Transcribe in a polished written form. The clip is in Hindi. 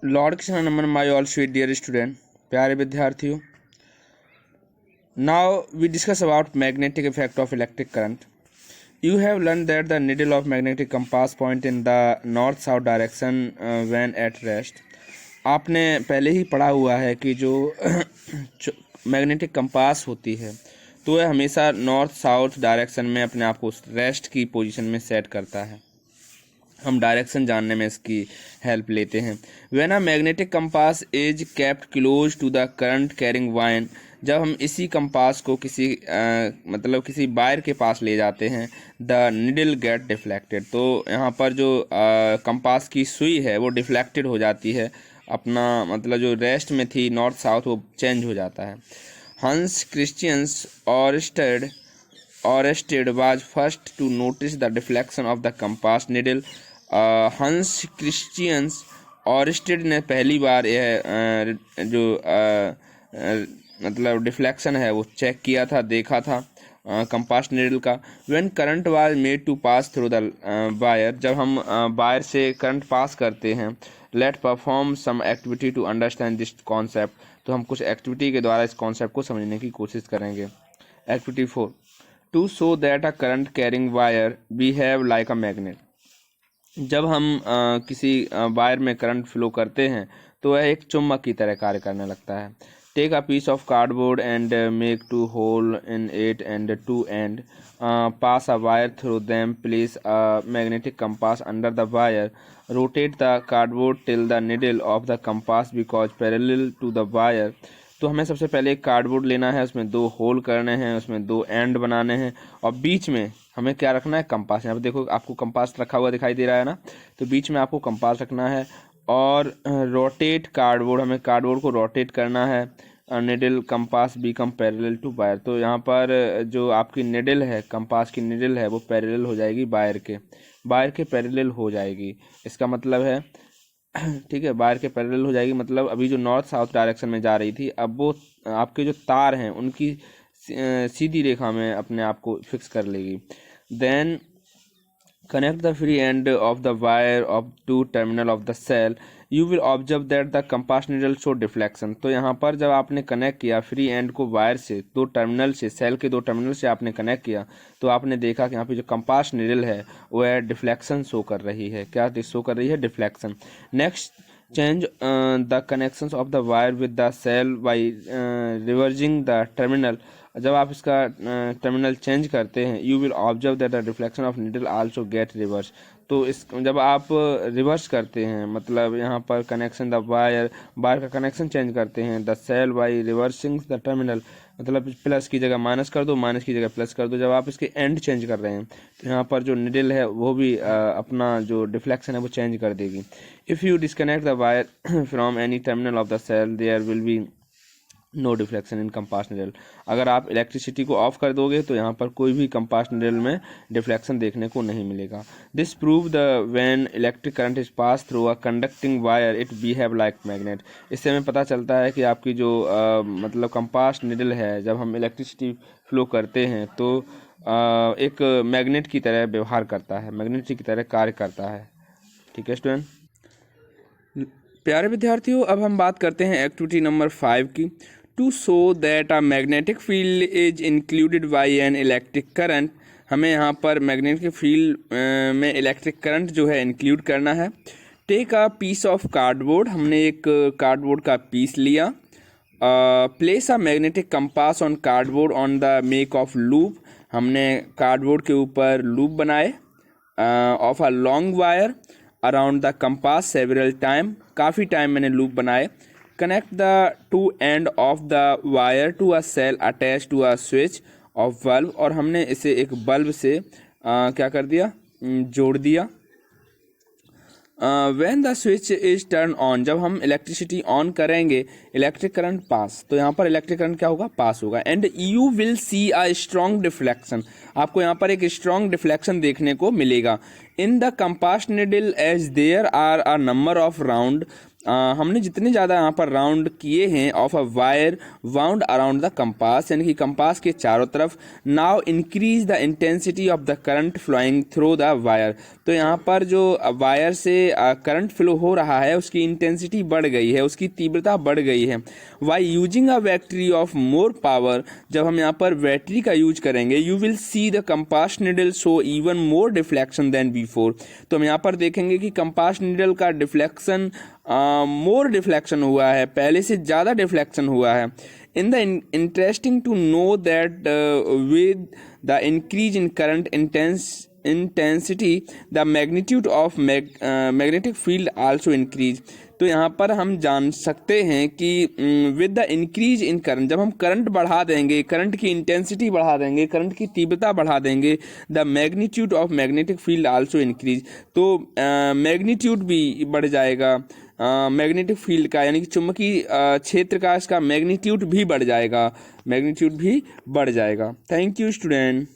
Lord Krishna my all sweet dear student, प्यारे विद्यार्थियों, now we discuss about magnetic effect of electric current. You have learned that the needle of magnetic compass point in the north south direction when at rest. आपने पहले ही पढ़ा हुआ है कि जो मैग्नेटिक कंपास होती है तो वह हमेशा नॉर्थ साउथ डायरेक्शन में अपने आप को रेस्ट की पोजीशन में सेट करता है। हम डायरेक्शन जानने में इसकी हेल्प लेते हैं। When a magnetic compass is kept close to the current carrying wire, जब हम इसी कंपास को किसी वायर के पास ले जाते हैं, द निडल गेट डिफ्लेक्टेड, तो यहाँ पर जो कंपास की सुई है वो डिफ्लेक्टेड हो जाती है, अपना जो रेस्ट में थी नॉर्थ साउथ वो चेंज हो जाता है। हंस Christians Oersted was first to notice the deflection of the compass needle. हंस क्रिश्चियंस ऑरेस्टेड ने पहली बार यह डिफ्लेक्शन है वो चेक किया था, देखा था कंपास निडल का। When current was made to pass through the wire, जब हम वायर से करंट पास करते हैं, let perform some activity to understand this concept, तो हम कुछ एक्टिविटी के द्वारा इस कॉन्सेप्ट को समझने की कोशिश करेंगे। Activity 4, to show that a current carrying wire behave like a magnet. जब हम किसी वायर में करंट फ्लो करते हैं तो वह एक चुंबक की तरह कार्य करने लगता है। Take a piece of cardboard and make 2 hole in it and 2 and pass a wire through them, place a magnetic compass under the wire, rotate the cardboard till the needle of the compass because parallel to the wire. तो हमें सबसे पहले एक कार्डबोर्ड लेना है, उसमें 2 होल करने हैं, उसमें 2 एंड बनाने हैं और बीच में हमें क्या रखना है, कंपास। यहाँ पे देखो आपको कंपास रखा हुआ दिखाई दे रहा है ना, तो बीच में आपको कंपास रखना है और रोटेट कार्डबोर्ड, हमें कार्डबोर्ड को रोटेट करना है। Needle compass become parallel to wire, तो यहाँ पर जो आपकी निडल है, कंपास की निडल है, वो पैरेलल हो जाएगी वायर के पैरेलल हो जाएगी। इसका मतलब है ठीक है, वायर के पैरेलल हो जाएगी, मतलब अभी जो नॉर्थ साउथ डायरेक्शन में जा रही थी, अब वो आपके जो तार हैं उनकी सीधी रेखा में अपने आप को फिक्स कर लेगी। Then connect the free end of the wire of 2 terminal of the cell, you will observe that the compass needle show deflection। तो यहाँ पर जब आपने कनेक्ट किया फ्री एंड को वायर से, 2 टर्मिनल से, सेल के 2 टर्मिनल से आपने कनेक्ट किया, तो आपने देखा कि यहाँ पे जो कंपास निडल है वो है डिफ्लेक्शन शो कर रही है। क्या शो कर रही है? Deflection. Next, change the connections of the wire with the cell by reversing the terminal। जब आप इसका टर्मिनल चेंज करते हैं, you will observe that the reflection of needle also get reverse. तो इस जब आप रिवर्स करते हैं, मतलब यहाँ पर कनेक्शन द वायर का कनेक्शन चेंज करते हैं, the cell by reversing the terminal, मतलब प्लस की जगह माइनस कर दो, माइनस की जगह प्लस कर दो। जब आप इसके एंड चेंज कर रहे हैं तो यहाँ पर जो निडल है वो भी अपना जो डिफ्लेक्शन है वो चेंज कर देगी। If you disconnect the wire from any terminal of the cell, there will be no deflection in compass needle. अगर आप इलेक्ट्रिसिटी को ऑफ कर दोगे तो यहाँ पर कोई भी कंपास निडल में डिफ्लेक्शन देखने को नहीं मिलेगा। This prove the when electric current is pass through a conducting wire it behave like magnet. इससे हमें पता चलता है कि आपकी जो कंपास निडल है, जब हम इलेक्ट्रिसिटी फ्लो करते हैं तो एक मैग्नेट की तरह व्यवहार करता है, मैग्नेट की तरह कार्य करता है। ठीक है स्टूडेंट। प्यारे विद्यार्थियों, अब हम बात करते हैं एक्टिविटी नंबर 5 की। To show that a magnetic field is included by an electric current, हमें यहाँ पर मैग्नेटिक फील्ड में इलेक्ट्रिक करंट जो है इंक्लूड करना है। Take a piece of cardboard, हमने एक कार्डबोर्ड का पीस लिया। Place a magnetic compass on cardboard on the make of loop, हमने कार्डबोर्ड के ऊपर लूप बनाए। Of a long wire around the compass several time, काफ़ी टाइम मैंने लूप बनाए। Connect the 2 end of the wire to a cell attach to a switch of bulb, और हमने इसे एक बल्ब से क्या कर दिया, जोड़ दिया। When the switch is turn on, जब हम इलेक्ट्रिसिटी ऑन करेंगे, इलेक्ट्रिक करंट पास, तो यहाँ पर इलेक्ट्रिक करंट क्या होगा, पास होगा। And you will see a strong deflection, आपको यहाँ पर एक स्ट्रॉन्ग डिफ्लेक्शन देखने को मिलेगा। In the compass needle as there are a number of round, हमने जितने ज़्यादा यहाँ पर राउंड किए हैं of a wire wound around the compass, यानी कि कंपास के चारों तरफ, now increase the intensity of the current flowing through the wire. तो यहाँ पर जो वायर से करंट फ्लो हो रहा है उसकी इंटेंसिटी बढ़ गई है, उसकी तीव्रता बढ़ गई है। By using a battery of more power, जब हम यहाँ पर बैटरी का यूज करेंगे, you will see the compass needle show even more deflection than before. तो हम यहाँ पर देखेंगे कि कंपास निडल का डिफ्लेक्शन मोर डिफ्लेक्शन हुआ है, पहले से ज़्यादा डिफ्लेक्शन हुआ है। In the interesting to know that with the increase in current intensity the magnitude of magnetic field also increase. तो यहाँ पर हम जान सकते हैं कि with the increase in current, जब हम करंट बढ़ा देंगे, करंट की इंटेंसिटी बढ़ा देंगे, करंट की तीव्रता बढ़ा देंगे, the magnitude of magnetic field also increase, तो मैग्नीट्यूड भी बढ़ जाएगा मैग्नेटिक फील्ड का, यानी कि चुंबकीय क्षेत्र का, इसका मैग्नीट्यूड भी बढ़ जाएगा, मैग्नीट्यूड भी बढ़ जाएगा। Thank you student.